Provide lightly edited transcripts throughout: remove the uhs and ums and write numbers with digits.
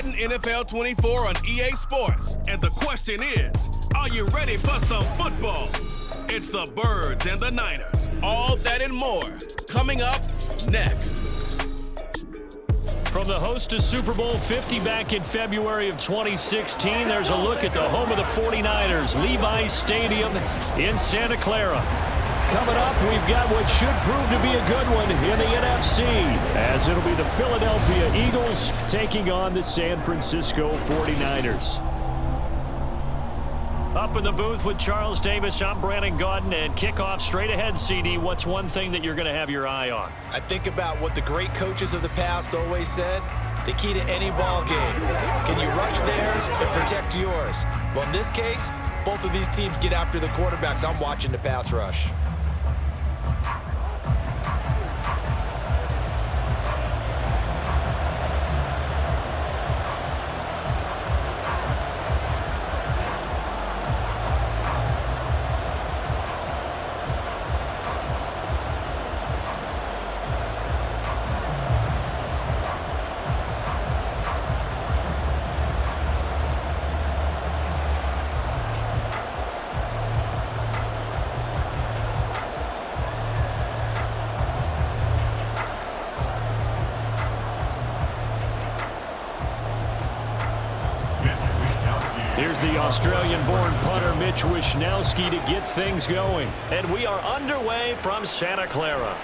Madden NFL 24 on EA Sports. And the question is, are you ready for some football? It's the Birds and the Niners. All that and more coming up next. From the host of Super Bowl 50 back in February of 2016, there's a look at the home of the 49ers, Levi's Stadium in Santa Clara. Coming up, we've got what should prove to be a good one in the NFC, as it'll be the Philadelphia Eagles taking on the San Francisco 49ers. Up in the booth with Charles Davis, I'm Brandon Gaudin, and kickoff straight ahead, CD. What's one thing that you're going to have your eye on? I think about what the great coaches of the past always said. The key to any ball game. Can you rush theirs and protect yours? Well, in this case, both of these teams get after the quarterbacks. I'm watching the pass rush. Here's the Australian-born punter Mitch Wishnowsky to get things going. And we are underway from Santa Clara.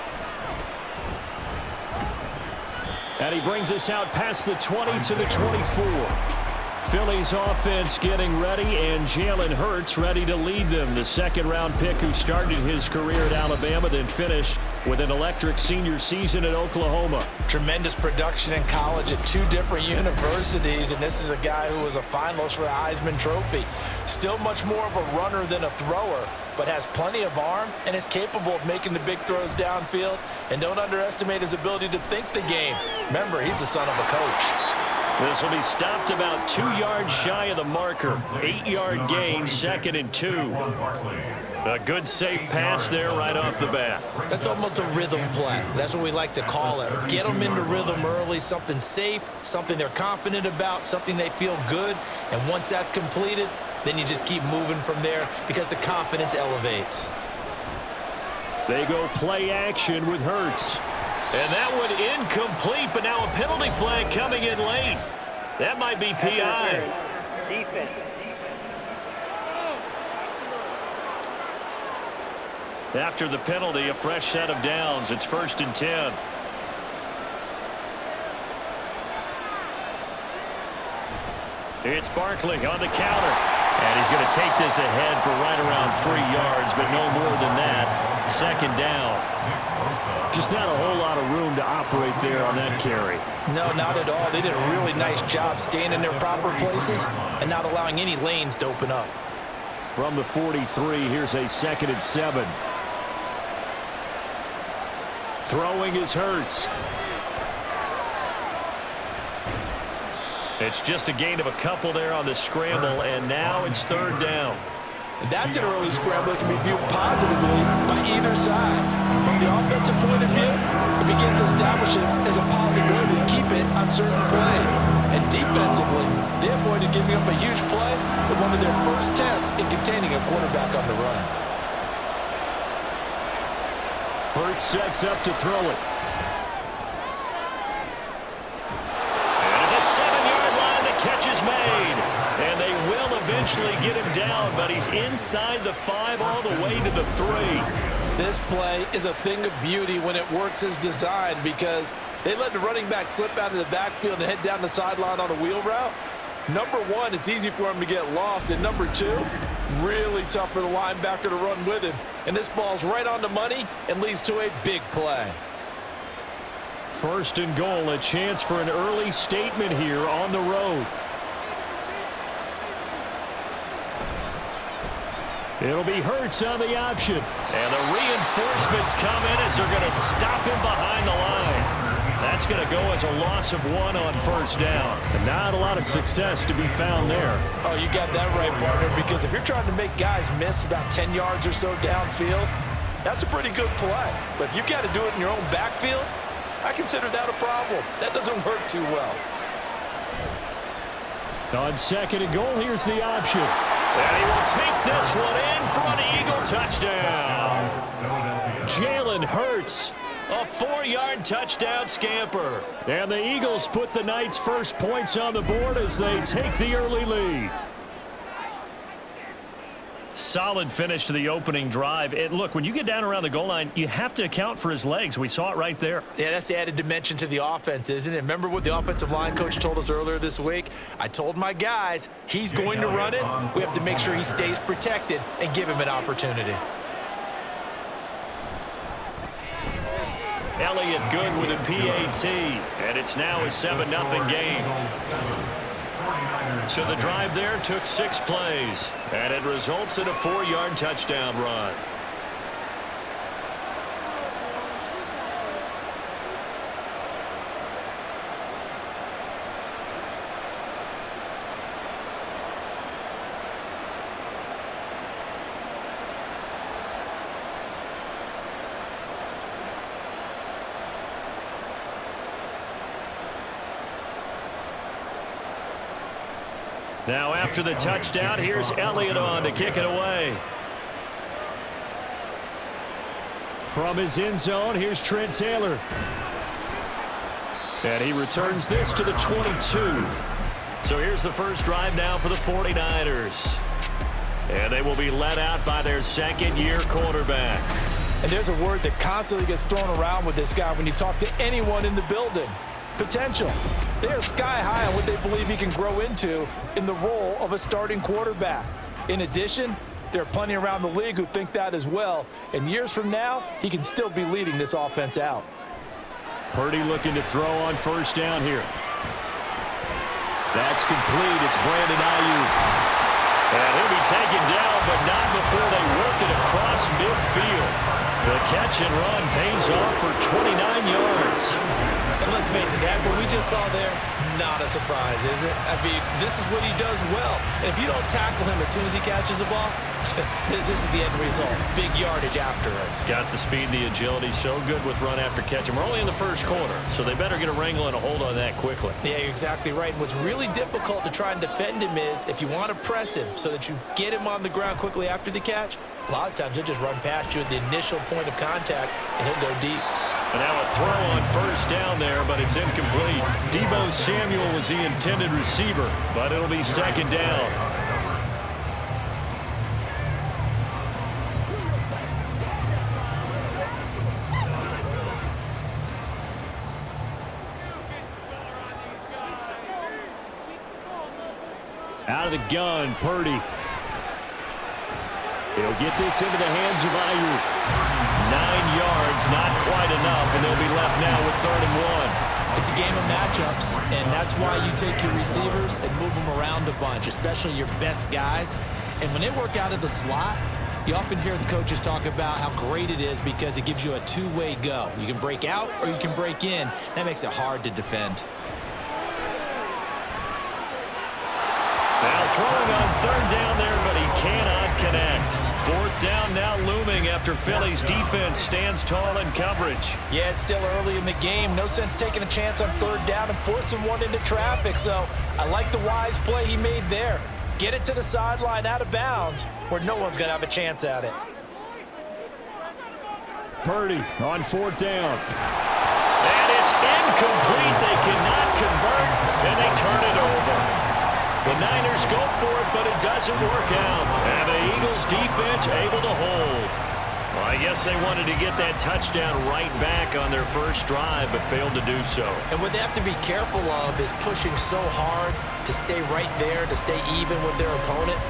And he brings us out past the 20 to the 24. Philly's offense getting ready, and Jalen Hurts ready to lead them. The second-round pick who started his career at Alabama, then finished with an electric senior season at Oklahoma. Tremendous production in college at two different universities, and this is a guy who was a finalist for the Heisman Trophy. Still much more of a runner than a thrower, but has plenty of arm and is capable of making the big throws downfield. And don't underestimate his ability to think the game. Remember, he's the son of a coach. This will be stopped about 2 yards shy of the marker. 8-yard gain, 2nd and 2. A good safe pass there right off the bat. That's almost a rhythm play. That's what we like to call it. Get them into rhythm early, something safe, something they're confident about, something they feel good. And once that's completed, then you just keep moving from there because the confidence elevates. They go play action with Hurts. And that one incomplete, but now a penalty flag coming in late. That might be PI. Defense. After the penalty, a fresh set of downs. It's 1st and 10. It's Barkley on the counter. And he's going to take this ahead for right around 3 yards, but no more than that. 2nd down. Just not a whole lot of room to operate there on that carry. No, not at all. They did a really nice job staying in their proper places and not allowing any lanes to open up. From the 43, here's a 2nd and 7. Throwing is Hurts. It's just a gain of a couple there on the scramble, and now it's 3rd down. That's an early scramble that can be viewed positively by either side. From the offensive point of view, it begins to establish it as a possibility to keep it on certain plays. And defensively, they avoided giving up a huge play with one of their first tests in containing a quarterback on the run. Hurts sets up to throw it. And at the 7-yard line, the catch is made. And they will eventually get him down, but he's inside the 5 all the way to the 3. This play is a thing of beauty when it works as designed because they let the running back slip out of the backfield and head down the sideline on a wheel route. Number one, it's easy for him to get lost. And number two, really tough for the linebacker to run with him. And this ball's right on the money and leads to a big play. 1st and goal, a chance for an early statement here on the road. It'll be Hurts on the option. And the reinforcements come in as they're going to stop him behind the line. That's going to go as a loss of 1 on 1st down. And not a lot of success to be found there. Oh, you got that right, partner, because if you're trying to make guys miss about 10 yards or so downfield, that's a pretty good play. But if you've got to do it in your own backfield, I consider that a problem. That doesn't work too well. On second and goal, here's the option. And he will take this one in for an Eagle touchdown. Jalen Hurts, a 4-yard touchdown scamper. And the Eagles put the Knights' first points on the board as they take the early lead. Solid finish to the opening drive. And look, when you get down around the goal line, you have to account for his legs. We saw it right there. Yeah, that's the added dimension to the offense, isn't it? Remember what the offensive line coach told us earlier this week? I told my guys, he's going to run it. We have to make sure he stays protected and give him an opportunity. Elliott good with a PAT, and it's now a 7-0 game. So the drive there took 6 plays, and it results in a 4-yard touchdown run. Now after the touchdown, here's Elliott on to kick it away. From his end zone, here's Trent Taylor. And he returns this to the 22. So here's the first drive now for the 49ers. And they will be led out by their second-year quarterback. And there's a word that constantly gets thrown around with this guy when you talk to anyone in the building. Potential. They are sky high on what they believe he can grow into in the role of a starting quarterback. In addition, there are plenty around the league who think that as well. And years from now, he can still be leading this offense out. Purdy looking to throw on first down here. That's complete. It's Brandon Ayuk. And he'll be taken down, but not before they work it across midfield. The catch and run pays off for 29 yards. And let's face it, that what we just saw there, not a surprise, is it? I mean, this is what he does well. And if you don't tackle him as soon as he catches the ball, this is the end result. Big yardage afterwards. Got the speed, the agility, so good with run after catch. And we're only in the first quarter, so they better get a wrangle and a hold on that quickly. Yeah, you're exactly right. And what's really difficult to try and defend him is if you want to press him so that you get him on the ground quickly after the catch, a lot of times he'll just run past you at the initial point of contact, and he'll go deep. And now a throw on first down there, but it's incomplete. Deebo Samuel was the intended receiver, but it'll be second down. Out of the gun, Purdy. He'll get this into the hands of Ayuk. 9 yards, not quite enough, and they'll be left now with 3rd and 1. It's a game of matchups, and that's why you take your receivers and move them around a bunch, especially your best guys. And when they work out of the slot, you often hear the coaches talk about how great it is because it gives you a two-way go. You can break out or you can break in. That makes it hard to defend. Now throwing on 3rd down there, but he cannot connect. 4th down now looming after Philly's defense stands tall in coverage. Yeah, it's still early in the game. No sense taking a chance on 3rd down and forcing one into traffic. So I like the wise play he made there. Get it to the sideline out of bounds where no one's going to have a chance at it. Purdy on 4th down. And it's incomplete. They cannot convert, and they turn it over. The Niners go for it, but it doesn't work out. And the Eagles defense able to hold. Well, I guess they wanted to get that touchdown right back on their first drive, but failed to do so. And what they have to be careful of is pushing so hard to stay right there, to stay even with their opponent,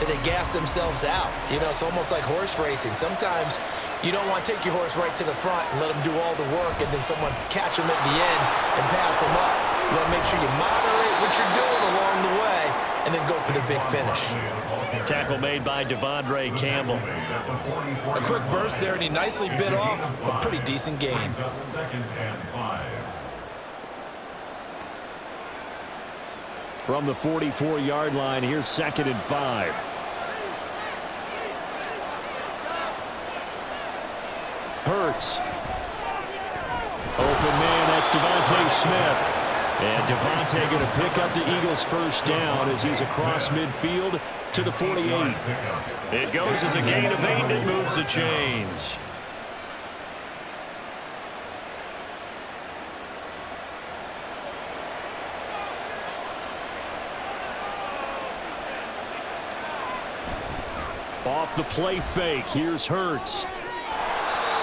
that they gas themselves out. You know, it's almost like horse racing. Sometimes you don't want to take your horse right to the front and let them do all the work and then someone catch them at the end and pass them up. You want to make sure you moderate what you're doing along the way and then go for the big finish. Tackle made by Devondre Campbell. A quick burst there, and he nicely bit off a pretty decent gain. From the 44-yard line, here's 2nd and 5. Hurts. Open man, that's Devontae Smith. And Devontae going to pick up the Eagles' first down as he's across midfield to the 48. It goes as a gain of 8, and it moves the chains. Off the play fake, here's Hurts.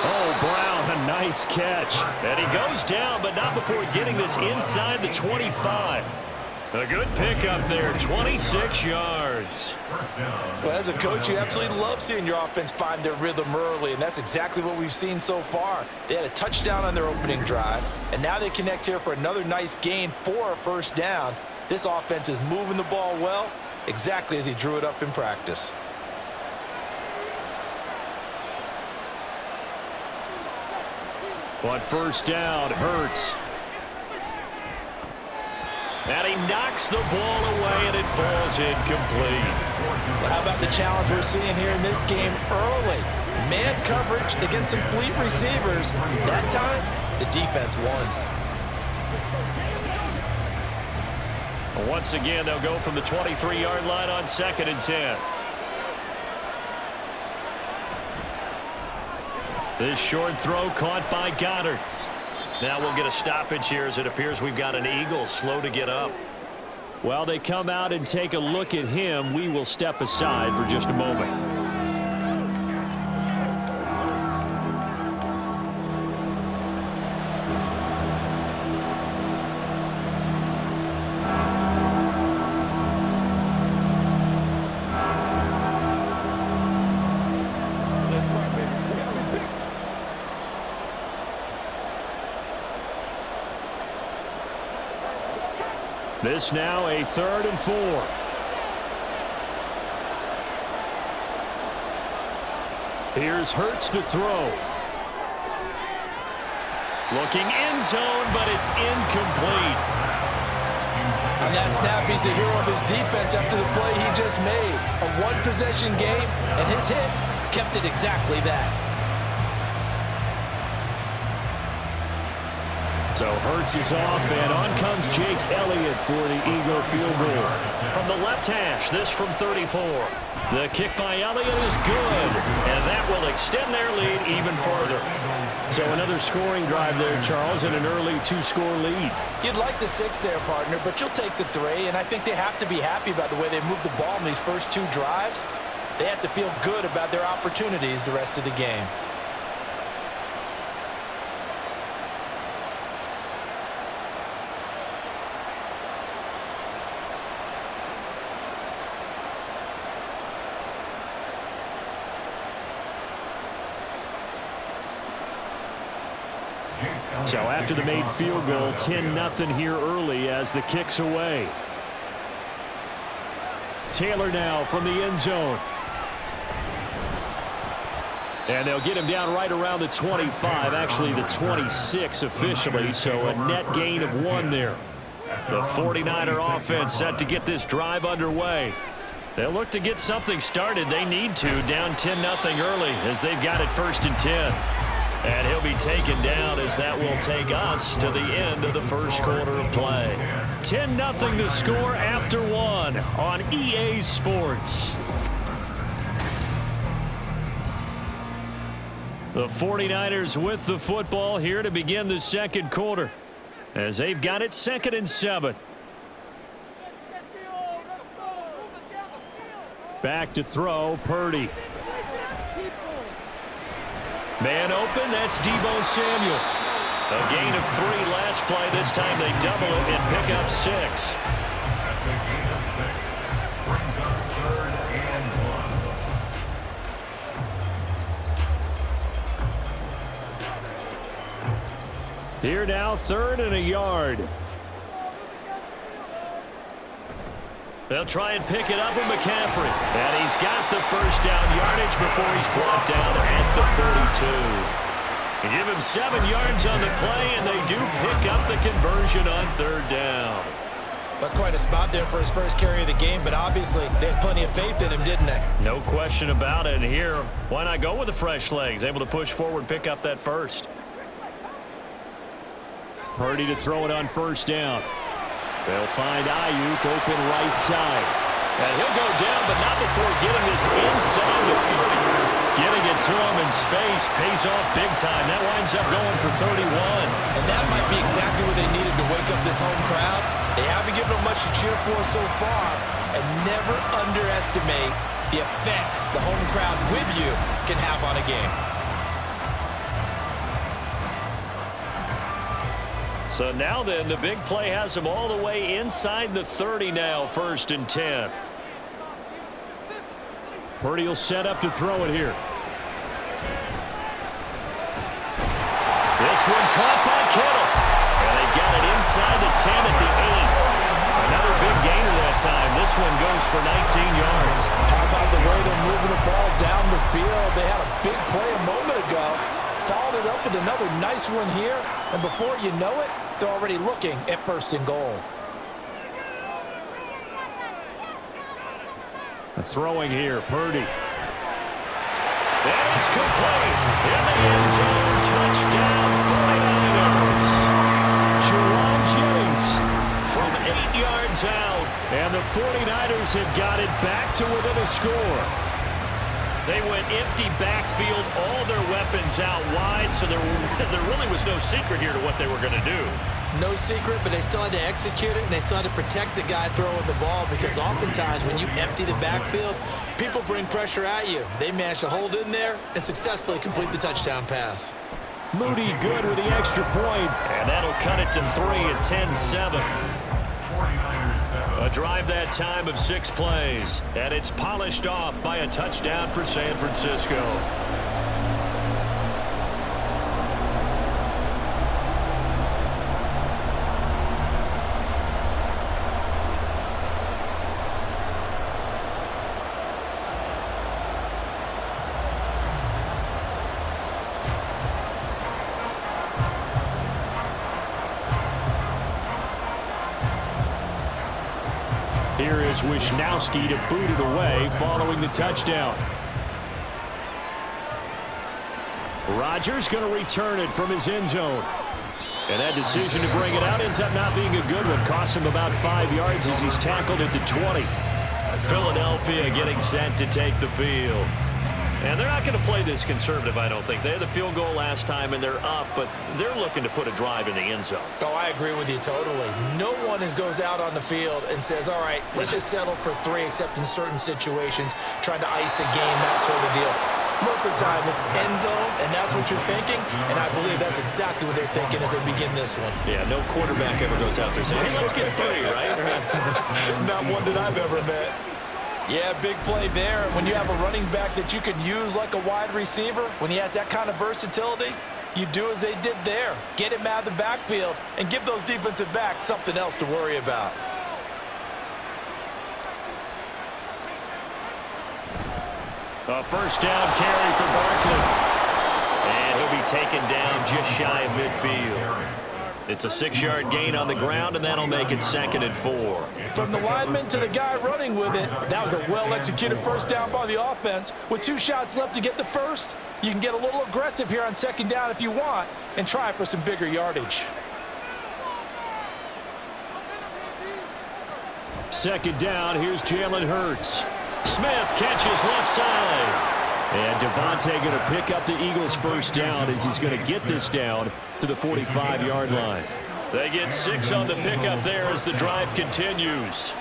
Oh, Brown, a nice catch. And he goes down, but not before getting this inside the 25. A good pickup there, 26 yards. Well, as a coach, you absolutely love seeing your offense find their rhythm early, and that's exactly what we've seen so far. They had a touchdown on their opening drive, and now they connect here for another nice gain for a first down. This offense is moving the ball well, exactly as he drew it up in practice. On first down, Hurts. And he knocks the ball away, and it falls incomplete. Well, how about the challenge we're seeing here in this game early? Man coverage against some fleet receivers. That time, the defense won. Once again, they'll go from the 23-yard line on 2nd and 10. This short throw caught by Goddard. Now we'll get a stoppage here as it appears we've got an Eagle slow to get up. While they come out and take a look at him, we will step aside for just a moment. This now a 3rd and 4. Here's Hurts to throw. Looking end zone, but it's incomplete. On that snap, he's the hero of his defense after the play he just made. A one-possession game, and his hit kept it exactly that. So Hurts is off, and on comes Jake Elliott for the Eagle field goal. From the left hash, this from 34. The kick by Elliott is good, and that will extend their lead even further. So another scoring drive there, Charles, and an early 2-score lead. You'd like the 6 there, partner, but you'll take the 3, and I think they have to be happy about the way they moved the ball in these first 2 drives. They have to feel good about their opportunities the rest of the game. So after the made field goal, 10-0 here early as the kick's away. Taylor now from the end zone. And they'll get him down right around the 25, actually the 26 officially, so a net gain of 1 there. The 49er offense set to get this drive underway. They'll look to get something started. They need to, down 10-0 early as they've got it 1st and 10. And he'll be taken down as that will take us to the end of the first quarter of play. 10-0 the score after 1 on EA Sports. The 49ers with the football here to begin the second quarter as they've got it 2nd and 7. Back to throw, Purdy. Man open, that's Deebo Samuel. A gain of 3 last play. This time they double it and pick up 6. That's a gain of 6. Brings up 3rd and 1. Here now, 3rd and a yard. They'll try and pick it up with McCaffrey. And he's got the first down yardage before he's brought down at the 32. Give him 7 yards on the play, and they do pick up the conversion on 3rd down. That's quite a spot there for his first carry of the game, but obviously they had plenty of faith in him, didn't they? No question about it. And here, why not go with the fresh legs? Able to push forward, pick up that first. Purdy to throw it on 1st down. They'll find Ayuk open right side. And he'll go down, but not before getting this inside the 30. Getting it to him in space pays off big time. That winds up going for 31. And that might be exactly what they needed to wake up this home crowd. They haven't given them much to cheer for so far. And never underestimate the effect the home crowd with you can have on a game. So now then, the big play has him all the way inside the 30 now, 1st and 10. Purdy will set up to throw it here. This one caught by Kittle. And they've got it inside the 10 at the 8. Another big gainer that time. This one goes for 19 yards. How about the way they're moving the ball down the field? They had a big play a moment ago. Followed it up with another nice one here. And before you know it, they're already looking at 1st and goal. Throwing here, Purdy. And it's complete. In the end zone, touchdown 49ers. Jerome Jennings from 8 yards out. And the 49ers have got it back to within a score. They went empty backfield, all their weapons out wide, so there really was no secret here to what they were going to do. No secret, but they still had to execute it, and they still had to protect the guy throwing the ball, because oftentimes when you empty the backfield, people bring pressure at you. They managed to hold in there and successfully complete the touchdown pass. Moody good with the extra point, and that'll cut it to 3 at 10-7. A drive that time of 6 plays, and it's polished off by a touchdown for San Francisco. Here is Wisnowski to boot it away following the touchdown. Rodgers going to return it from his end zone. And that decision to bring it out ends up not being a good one. Cost him about 5 yards as he's tackled at the 20. Philadelphia getting set to take the field. And they're not going to play this conservative, I don't think. They had the field goal last time, and they're up, but they're looking to put a drive in the end zone. Oh, I agree with you totally. No one goes out on the field and says, all right, let's just settle for 3, except in certain situations, trying to ice a game, that sort of deal. Most of the time, it's end zone, and that's what you're thinking, and I believe that's exactly what they're thinking as they begin this one. Yeah, no quarterback ever goes out there saying, hey, let's get 3, right? Not one that I've ever met. Yeah, big play there. When you have a running back that you can use like a wide receiver, when he has that kind of versatility, you do as they did there. Get him out of the backfield and give those defensive backs something else to worry about. A first down carry for Barkley. And he'll be taken down just shy of midfield. It's a 6-yard gain on the ground, and that'll make it 2nd and 4. From the lineman to the guy running with it, that was a well-executed first down by the offense. With 2 shots left to get the first, you can get a little aggressive here on 2nd down if you want and try for some bigger yardage. 2nd down, here's Jalen Hurts. Smith catches left side. And Devontae going to pick up the Eagles' first down as he's going to get this down to the 45-yard line. They get 6 on the pickup there as the drive continues.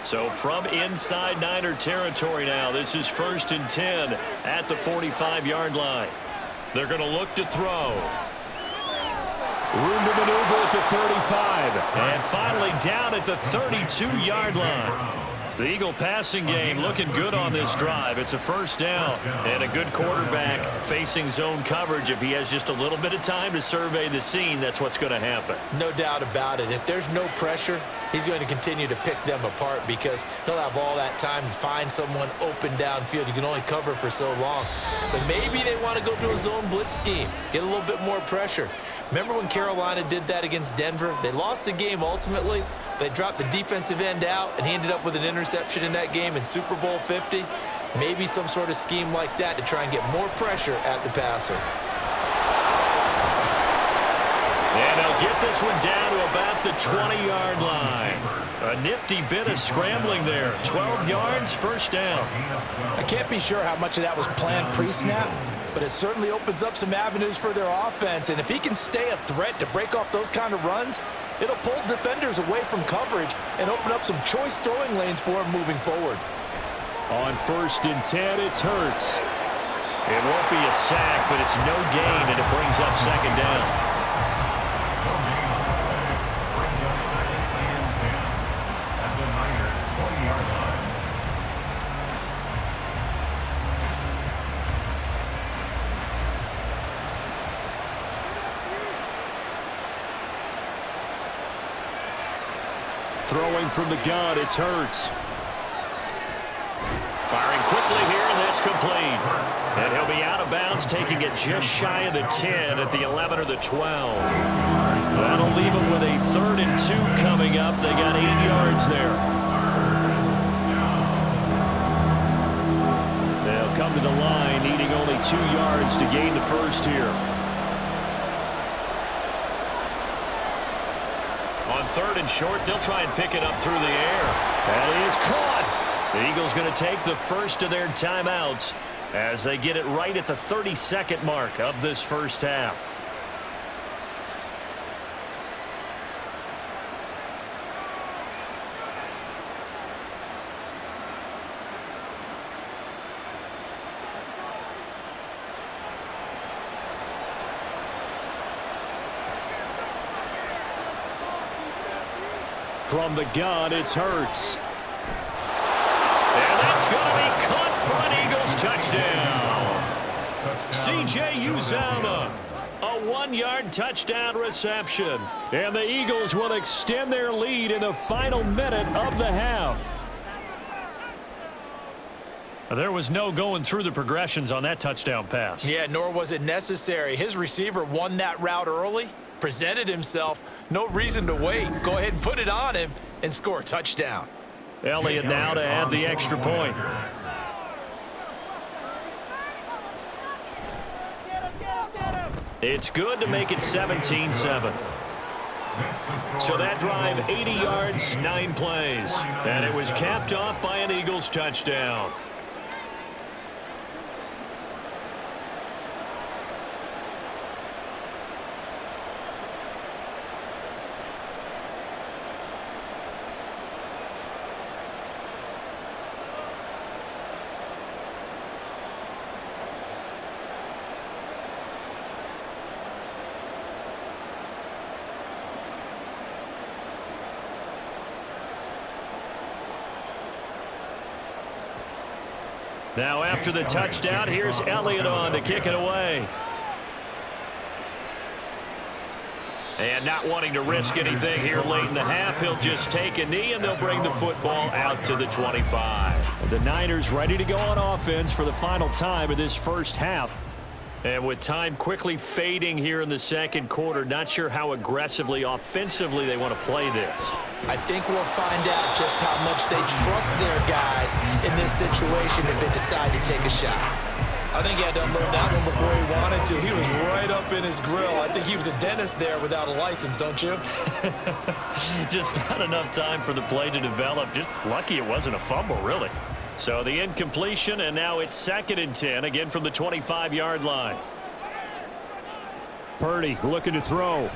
So from inside Niner territory now, this is 1st and 10 at the 45-yard line. They're going to look to throw. Room to maneuver at the 35. And finally down at the 32-yard line. The Eagle passing game looking good on this drive. It's a first down and a good quarterback facing zone coverage. If he has just a little bit of time to survey the scene, that's what's going to happen. No doubt about it. If there's no pressure, he's going to continue to pick them apart because he'll have all that time to find someone open downfield. You can only cover for so long. So maybe they want to go to a zone blitz scheme, get a little bit more pressure. Remember when Carolina did that against Denver? They lost the game ultimately. They dropped the defensive end out, and he ended up with an interception in that game in Super Bowl 50. Maybe some sort of scheme like that to try and get more pressure at the passer. get this one down to about the 20-yard line. A nifty bit of scrambling there. 12 yards, first down. I can't be sure how much of that was planned pre-snap, but it certainly opens up some avenues for their offense. And if he can stay a threat to break off those kind of runs, it'll pull defenders away from coverage and open up some choice throwing lanes for him moving forward. On 1st and 10, it's Hurts. It won't be a sack, but it's no gain, and it brings up second down. Throwing from the gun, it's Hurts. Firing quickly here, and that's complete. And he'll be out of bounds, taking it just shy of the 10 at the 11 or the 12. That'll leave him with a 3rd and 2 coming up. They got 8 yards there. They'll come to the line, needing only 2 yards to gain the first here. On 3rd and short, they'll try and pick it up through the air. That is caught. The Eagles going to take the first of their timeouts as they get it right at the 32nd mark of this first half. From the gun, it's Hurts. And that's going to be caught for an Eagles touchdown. C.J. Uzomah, a 1-yard touchdown reception. And the Eagles will extend their lead in the final minute of the half. There was no going through the progressions on that touchdown pass. Yeah, nor was it necessary. His receiver won that route early, presented himself. No reason to wait. Go ahead and put it on him and score a touchdown. Elliott now to add the extra point. It's good to make it 17-7. So that drive, 80 yards, 9 plays. And it was capped off by an Eagles touchdown. Now after the touchdown, here's Elliott on to kick it away. And not wanting to risk anything here late in the half, he'll just take a knee and they'll bring the football out to the 25. The Niners ready to go on offense for the final time of this first half. And with time quickly fading here in the second quarter, not sure how aggressively, offensively they want to play this. I think we'll find out just how much they trust their guys in this situation if they decide to take a shot. I think he had to unload that one before he wanted to. He was right up in his grill. I think he was a dentist there without a license, don't you? Just not enough time for the play to develop. Just lucky it wasn't a fumble, really. So the incompletion, and now it's 2nd and 10, again from the 25-yard line. Purdy looking to throw.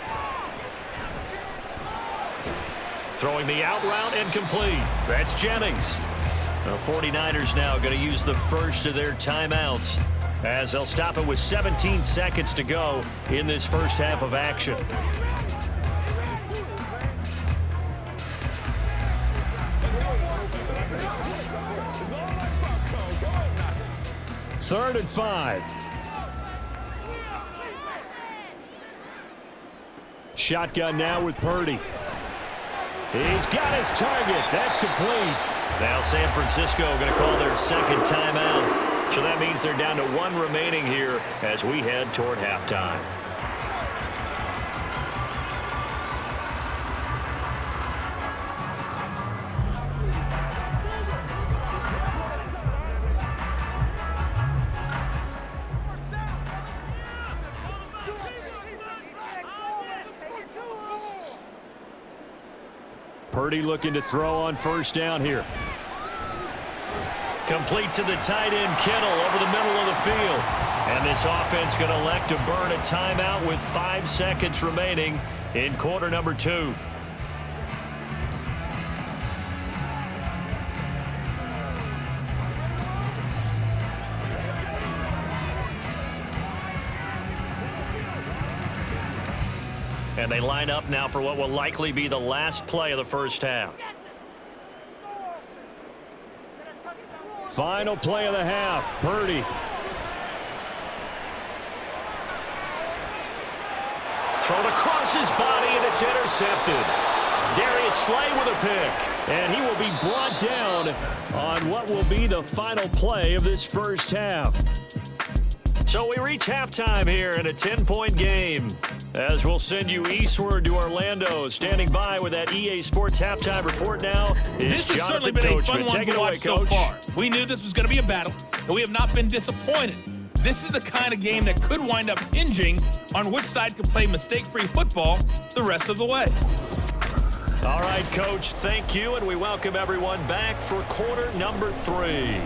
Throwing the out route, incomplete. That's Jennings. The 49ers now going to use the first of their timeouts as they'll stop it with 17 seconds to go in this first half of action. Third and 5. Shotgun now with Purdy. He's got his target. That's complete. Now San Francisco going to call their second timeout. So that means they're down to 1 remaining here as we head toward halftime. Purdy looking to throw on first down here. Complete to the tight end, Kittle, over the middle of the field. And this offense going to elect to burn a timeout with 5 seconds remaining in quarter number 2. And they line up now for what will likely be the last play of the first half. Final play of the half. Purdy. Thrown across his body, and it's intercepted. Darius Slay with a pick. And he will be brought down on what will be the final play of this first half. So we reach halftime here in a 10-point game. As we'll send you eastward to Orlando. Standing by with that EA Sports halftime report now is This has Jonathan certainly been a fun Coachman. one Take to it away, watch so Coach. far. We knew this was going to be a battle, and we have not been disappointed. This is the kind of game that could wind up hinging on which side can play mistake-free football the rest of the way. All right, Coach, thank you, and we welcome everyone back for quarter number 3.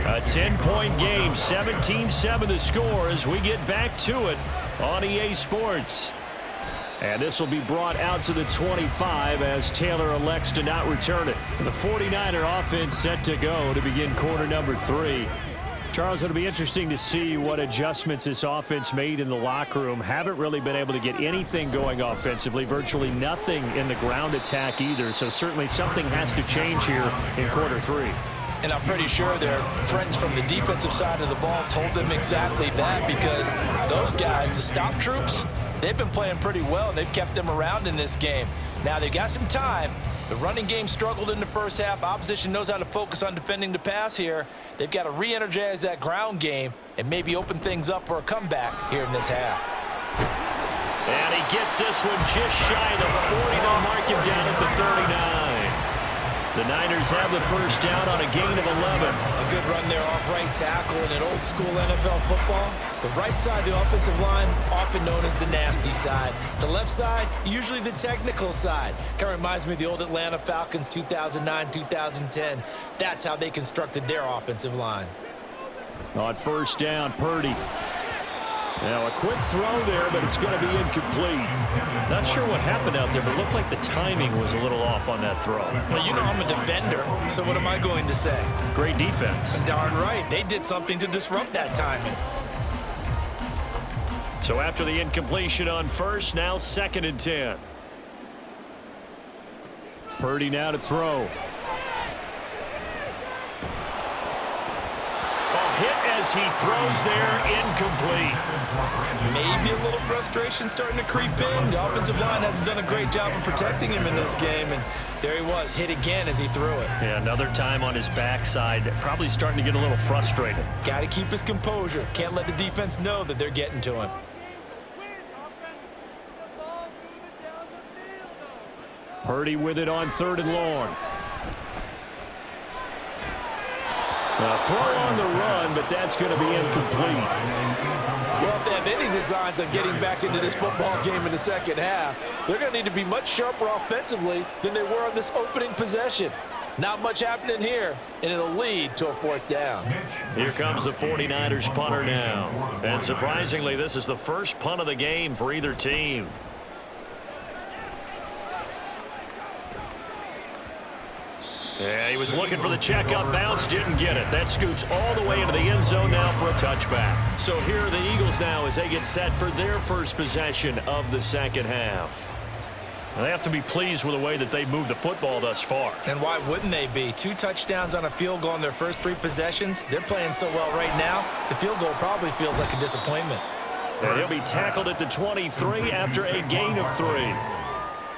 A 10-point game, 17-7 the score as we get back to it on EA Sports. And this will be brought out to the 25 as Taylor elects to not return it. The 49er offense set to go to begin quarter number 3. Charles, it'll be interesting to see what adjustments this offense made in the locker room. Haven't really been able to get anything going offensively, virtually nothing in the ground attack either. So certainly something has to change here in quarter 3. And I'm pretty sure their friends from the defensive side of the ball told them exactly that, because those guys, the stop troops, they've been playing pretty well, and they've kept them around in this game. Now, they've got some time. The running game struggled in the first half. Opposition knows how to focus on defending the pass here. They've got to re-energize that ground game and maybe open things up for a comeback here in this half. And he gets this one just shy of the 40. They'll mark him down at the 39. The Niners have the first down on a gain of 11. A good run there off right tackle in an old-school NFL football. The right side, the offensive line, often known as the nasty side. The left side, usually the technical side. Kind of reminds me of the old Atlanta Falcons 2009-2010. That's how they constructed their offensive line. On first down, Purdy. Now a quick throw there, but it's going to be incomplete. Not sure what happened out there, but it looked like the timing was a little off on that throw. Well, you know I'm a defender, so what am I going to say? Great defense. Darn right. They did something to disrupt that timing. So after the incompletion on first, now 2nd and 10. Purdy now to throw. Hit as he throws there, incomplete. Maybe a little frustration starting to creep in. The offensive line hasn't done a great job of protecting him in this game, and there he was, hit again as he threw it. Yeah, another time on his backside, probably starting to get a little frustrated. Got to keep his composure. Can't let the defense know that they're getting to him. Purdy with it on 3rd and long. A throw on the run, but that's going to be incomplete. Well, if they have any designs on getting back into this football game in the second half, they're going to need to be much sharper offensively than they were on this opening possession. Not much happening here, and it'll lead to a 4th down. Here comes the 49ers punter now. And surprisingly, this is the first punt of the game for either team. Yeah, he was looking for the checkup bounce, didn't get it. That scoots all the way into the end zone now for a touchback. So here are the Eagles now as they get set for their first possession of the second half. They have to be pleased with the way that they've moved the football thus far. And why wouldn't they be? 2 touchdowns on a field goal in their first 3 possessions. They're playing so well right now, the field goal probably feels like a disappointment. And he'll be tackled at the 23 after a gain of 3.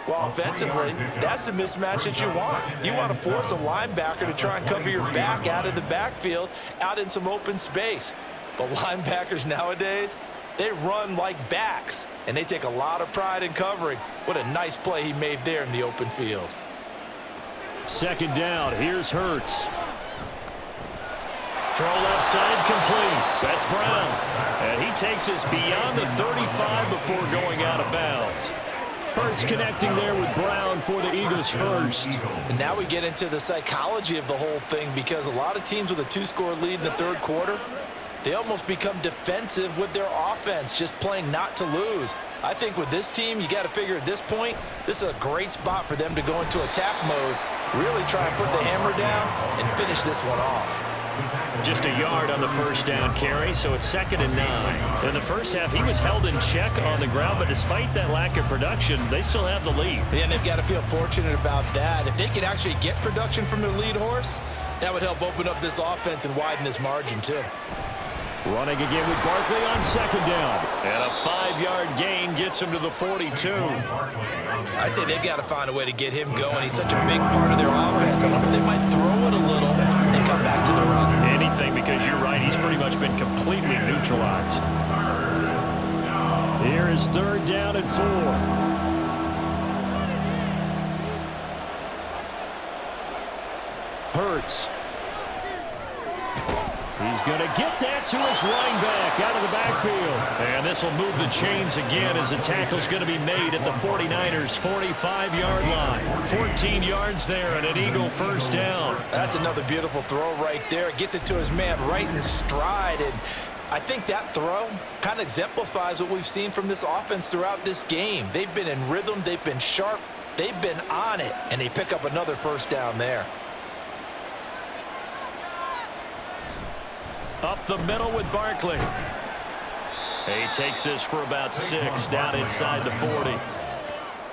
Well, offensively, that's the mismatch that you want. You want to force a linebacker to try and cover your back out of the backfield, out in some open space. But linebackers nowadays, they run like backs, and they take a lot of pride in covering. What a nice play he made there in the open field. Second down, here's Hurts. Throw left side complete. That's Brown. And he takes us beyond the 35 before going out of bounds. Hurts connecting there with Brown for the Eagles first. And now we get into the psychology of the whole thing, because a lot of teams with a 2-score lead in the third quarter, they almost become defensive with their offense, just playing not to lose. I think with this team, you got to figure at this point, this is a great spot for them to go into attack mode, really try and put the hammer down and finish this one off. Just a yard on the first down carry, so it's 2nd and 9. In the first half, he was held in check on the ground, but despite that lack of production, they still have the lead. Yeah, and they've got to feel fortunate about that. If they could actually get production from their lead horse, that would help open up this offense and widen this margin too. Running again with Barkley on 2nd down. And a 5-yard gain gets him to the 42. I'd say they've got to find a way to get him going. He's such a big part of their offense. I wonder if they might throw it a little and come back to the run. Anything, because you're right, he's pretty much been completely neutralized. Here is 3rd down and 4. Hurts. He's going to get that to his running back out of the backfield. And this will move the chains again as the tackle's going to be made at the 49ers' 45-yard line. 14 yards there and an Eagle first down. That's another beautiful throw right there. Gets it to his man right in stride. And I think that throw kind of exemplifies what we've seen from this offense throughout this game. They've been in rhythm. They've been sharp. They've been on it. And they pick up another first down there. Up the middle with Barkley. He takes this for about 6 down inside the 40.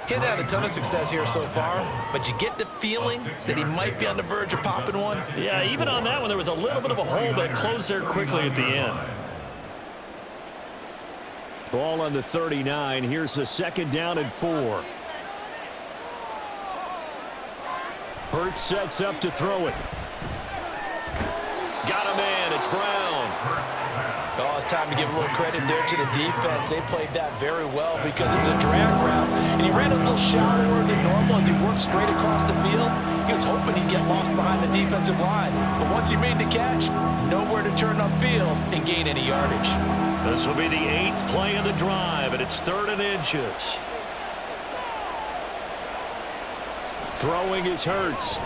He's had a ton of success here so far, but you get the feeling that he might be on the verge of popping one. Yeah, even on that one, there was a little bit of a hole, but it closed there quickly at the end. Ball on the 39. Here's the 2nd down and 4. Hurts sets up to throw it. Got him in. It's Brown. Oh, it's time to give a little credit there to the defense. They played that very well because it was a drag route, and he ran a little shallower than normal as he worked straight across the field. He was hoping he'd get lost behind the defensive line, but once he made the catch, nowhere to turn upfield and gain any yardage. This will be the 8th play of the drive, and it's 3rd and inches. Throwing is Hurts.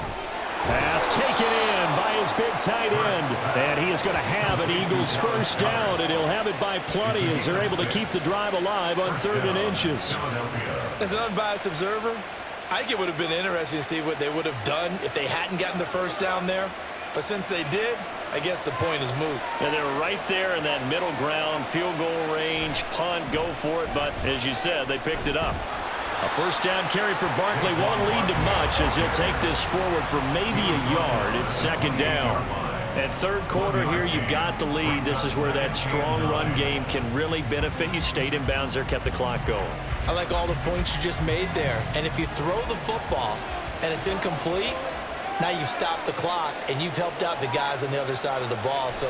Pass taken in by his big tight end. And he is going to have an Eagles first down, and he'll have it by plenty as they're able to keep the drive alive on 3rd and inches. As an unbiased observer, I think it would have been interesting to see what they would have done if they hadn't gotten the first down there. But since they did, I guess the point is moot. And they're right there in that middle ground, field goal range, punt, go for it. But as you said, they picked it up. A first down carry for Barkley won't lead to much as he'll take this forward for maybe a yard. It's 2nd down. And 3rd quarter here, you've got the lead. This is where that strong run game can really benefit you. Stayed in bounds there, kept the clock going. I like all the points you just made there. And if you throw the football and it's incomplete, now you've stopped the clock and you've helped out the guys on the other side of the ball. So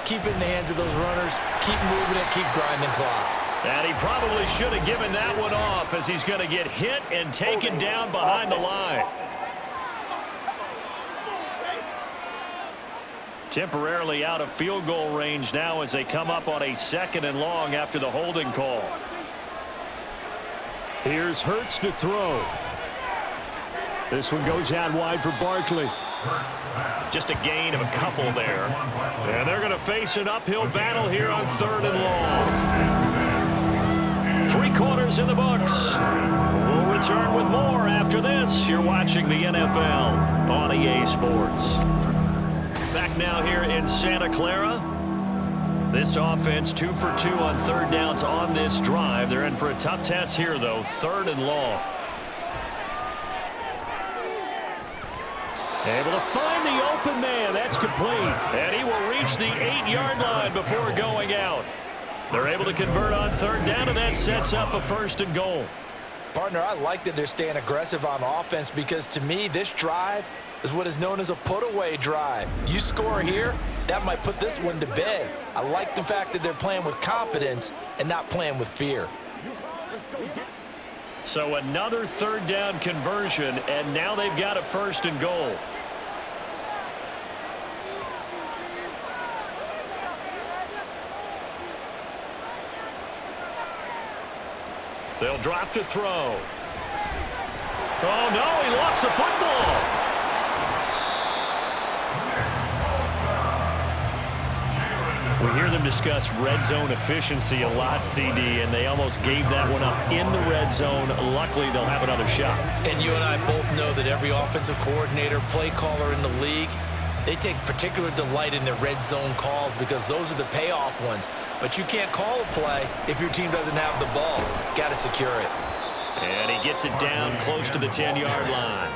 keep it in the hands of those runners. Keep moving it. Keep grinding clock. And he probably should have given that one off as he's going to get hit and taken down behind the line. Temporarily out of field goal range now as they come up on a 2nd and long after the holding call. Here's Hurts to throw. This one goes out wide for Barkley. Just a gain of a couple there. And they're going to face an uphill battle here on 3rd and long. 3 quarters in the books. We'll return with more after this. You're watching the NFL on EA Sports. Back now here in Santa Clara. This offense 2 for 2 on 3rd downs on this drive. They're in for a tough test here, though. 3rd and long. Able to find the open man. That's complete. And he will reach the 8-yard line before going out. They're able to convert on third down, and that sets up a 1st and goal. Partner, I like that they're staying aggressive on offense because, to me, this drive is what is known as a put-away drive. You score here, that might put this one to bed. I like the fact that they're playing with confidence and not playing with fear. So another 3rd down conversion, and now they've got a 1st and goal. They'll drop to throw. Oh, no, he lost the football. We hear them discuss red zone efficiency a lot, CD, and they almost gave that one up in the red zone. Luckily, they'll have another shot. And you and I both know that every offensive coordinator, play caller in the league, they take particular delight in their red zone calls because those are the payoff ones. But you can't call a play if your team doesn't have the ball. Got to secure it. And he gets it down close to the 10-yard line.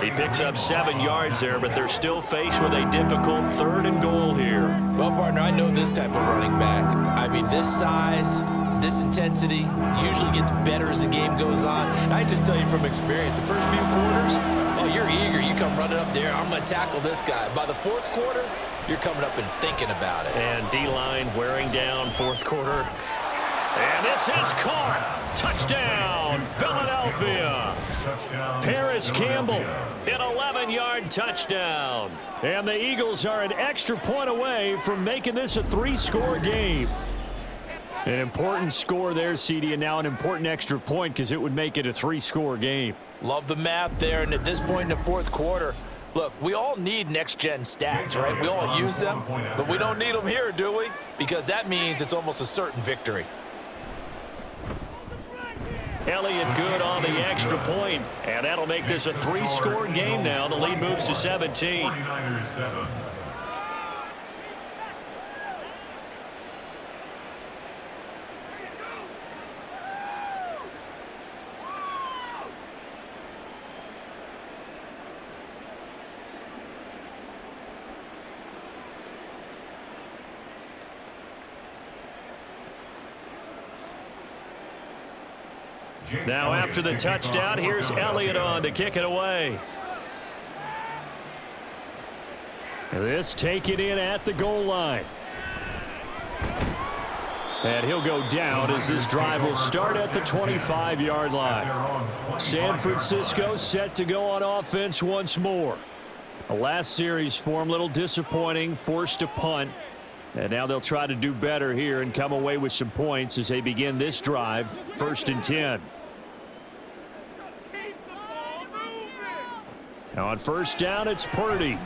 He picks up 7 yards there, but they're still faced with a difficult 3rd and goal here. Well, partner, I know this type of running back. I mean, this size, this intensity usually gets better as the game goes on. And I just tell you from experience, the first few quarters, oh, you're eager. You come running up there. I'm going to tackle this guy. By the 4th quarter, you're coming up and thinking about it. And D-line wearing down 4th quarter. And this is caught. Touchdown, Philadelphia. Paris Campbell, an 11-yard touchdown. And the Eagles are an extra point away from making this a 3-score game. An important score there, CD, and now an important extra point because it would make it a 3-score game. Love the math there, and at this point in the 4th quarter, look, we all need next-gen stats, right? We all use them, but we don't need them here, do we? Because that means it's almost a certain victory. Elliott good on the extra point, and that'll make this a 3-score game now. The lead moves to 17. Now after the touchdown, here's Elliott on to kick it away. This taken in at the goal line. And he'll go down as this drive will start at the 25-yard line. San Francisco set to go on offense once more. The last series for him, a little disappointing, forced a punt. And now they'll try to do better here and come away with some points as they begin this drive, 1st and 10. Now on 1st down, it's Purdy.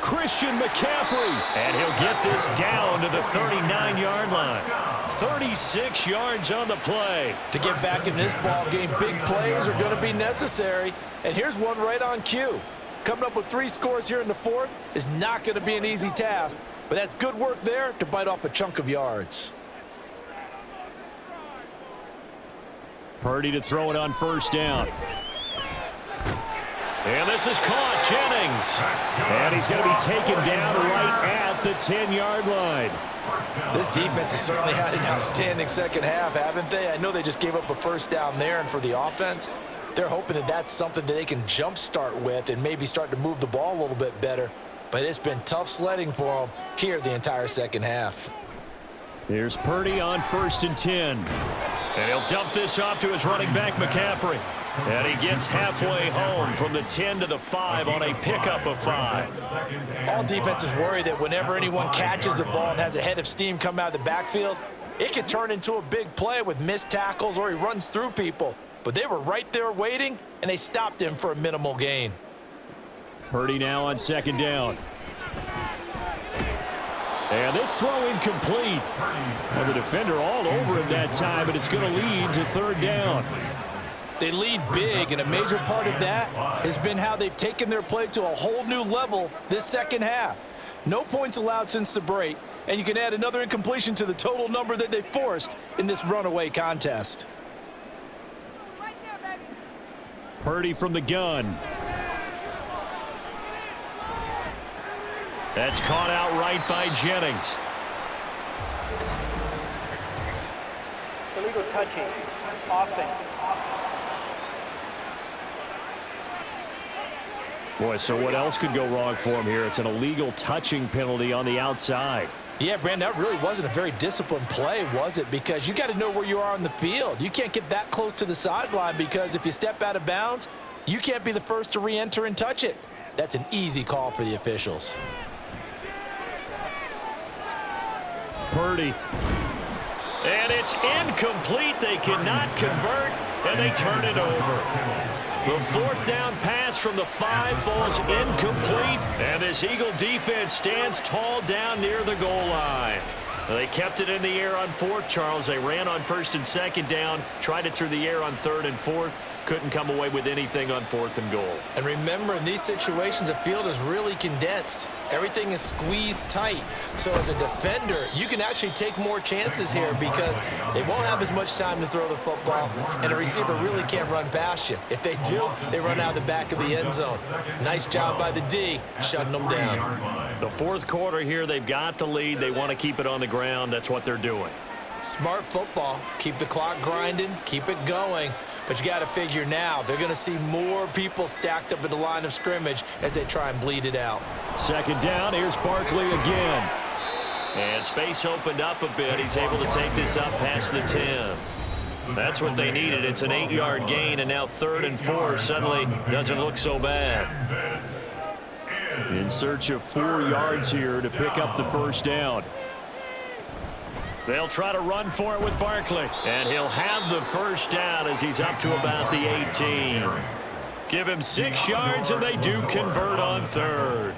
Christian McCaffrey. And he'll get this down to the 39-yard line. 36 yards on the play. To get back in this ball game, big plays are going to be necessary. And here's one right on cue. Coming up with 3 scores here in the 4th is not going to be an easy task. But that's good work there to bite off a chunk of yards. Purdy to throw it on 1st down. And this is caught, Jennings. And he's going to be taken down right at the 10-yard line. This defense has certainly had an outstanding second half, haven't they? I know they just gave up a 1st down there, and for the offense, they're hoping that that's something that they can jumpstart with and maybe start to move the ball a little bit better. But it's been tough sledding for them here the entire second half. Here's Purdy on 1st and 10. And he'll dump this off to his running back, McCaffrey. And he gets halfway home from the 10 to the 5 on a pickup of 5. All defenses worry that whenever anyone catches the ball and has a head of steam come out of the backfield, it could turn into a big play with missed tackles or he runs through people. But they were right there waiting, and they stopped him for a minimal gain. Purdy now on 2nd down. And this throw incomplete. And the defender all over him that time, but it's going to lead to 3rd down. They lead big, and a major part of that has been how they've taken their play to a whole new level this second half. No points allowed since the break, and you can add another incompletion to the total number that they forced in this runaway contest. Purdy from the gun. That's caught out right by Jennings. Illegal touching. Offense. Boy, so what else could go wrong for him here? It's an illegal touching penalty on the outside. Yeah, Brandon, that really wasn't a very disciplined play, was it? Because you got to know where you are on the field. You can't get that close to the sideline because if you step out of bounds, you can't be the first to re-enter and touch it. That's an easy call for the officials. Purdy. And it's incomplete. They cannot convert, and they turn it over. The fourth down pass from the 5 falls incomplete, and this Eagle defense stands tall down near the goal line. They kept it in the air on 4th, Charles. They ran on 1st and 2nd down, tried it through the air on 3rd and 4th. Couldn't come away with anything on 4th and goal. And remember, in these situations, the field is really condensed. Everything is squeezed tight. So as a defender, you can actually take more chances here because they won't have as much time to throw the football, and a receiver really can't run past you. If they do, they run out the back of the end zone. Nice job by the D, shutting them down. The 4th quarter here, they've got the lead. They want to keep it on the ground. That's what they're doing. Smart football. Keep the clock grinding, keep it going. But you got to figure now, they're going to see more people stacked up at the line of scrimmage as they try and bleed it out. 2nd down, here's Barkley again. And space opened up a bit. He's able to take this up past the 10. That's what they needed. It's an 8-yard gain, and now 3rd and 4 suddenly doesn't look so bad. In search of 4 yards here to pick up the 1st down. They'll try to run for it with Barkley, and he'll have the 1st down as he's up to about the 18. Give him 6 yards, and they do convert on 3rd.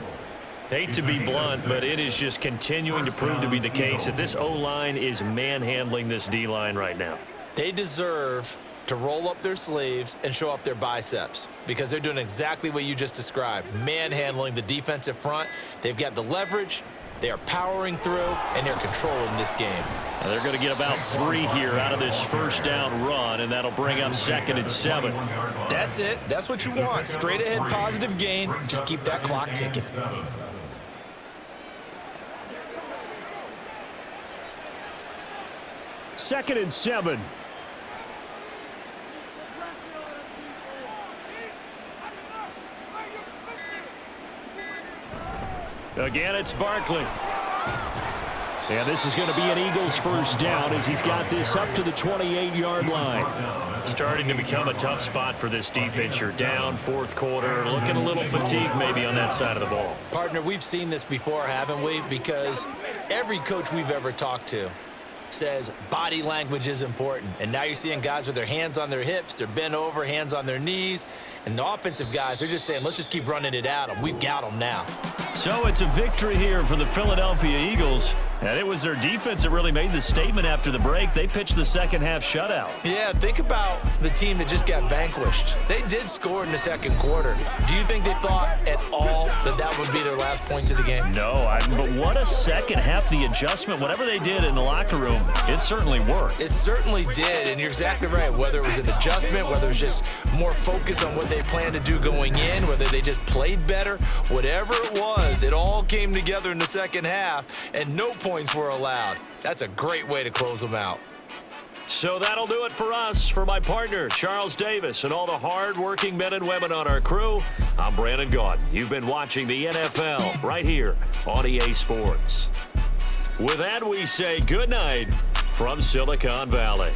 Hate to be blunt, but it is just continuing to prove to be the case that this O-line is manhandling this D-line right now. They deserve to roll up their sleeves and show up their biceps because they're doing exactly what you just described, manhandling the defensive front. They've got the leverage. They are powering through, and they're controlling this game. Now they're going to get about 3 here out of this 1st down run, and that'll bring up 2nd and 7. That's it. That's what you want. Straight ahead, positive gain. Just keep that clock ticking. Second and 7. Again, it's Barkley. And this is going to be an Eagles 1st down as he's got this up to the 28-yard line. Starting to become a tough spot for this defense. You're down 4th quarter, looking a little fatigued maybe on that side of the ball. Partner, we've seen this before, haven't we? Because every coach we've ever talked to says body language is important. And now you're seeing guys with their hands on their hips, they're bent over, hands on their knees. And the offensive guys, they're just saying, let's just keep running it at them. We've got them now. So it's a victory here for the Philadelphia Eagles. And it was their defense that really made the statement after the break. They pitched the second-half shutout. Yeah, think about the team that just got vanquished. They did score in the 2nd quarter. Do you think they thought at all that that would be their last points of the game? No, but what a second half. The adjustment, whatever they did in the locker room, it certainly worked. It certainly did, and you're exactly right. Whether it was an adjustment, whether it was just more focus on what they planned to do going in, whether they just played better, whatever it was, it all came together in the 2nd half, and no points were allowed. That's a great way to close them out. So that'll do it for us. For my partner, Charles Davis, and all the hard-working men and women on our crew, I'm Brandon Gaudin. You've been watching the NFL right here on EA Sports. With that, we say good night from Silicon Valley.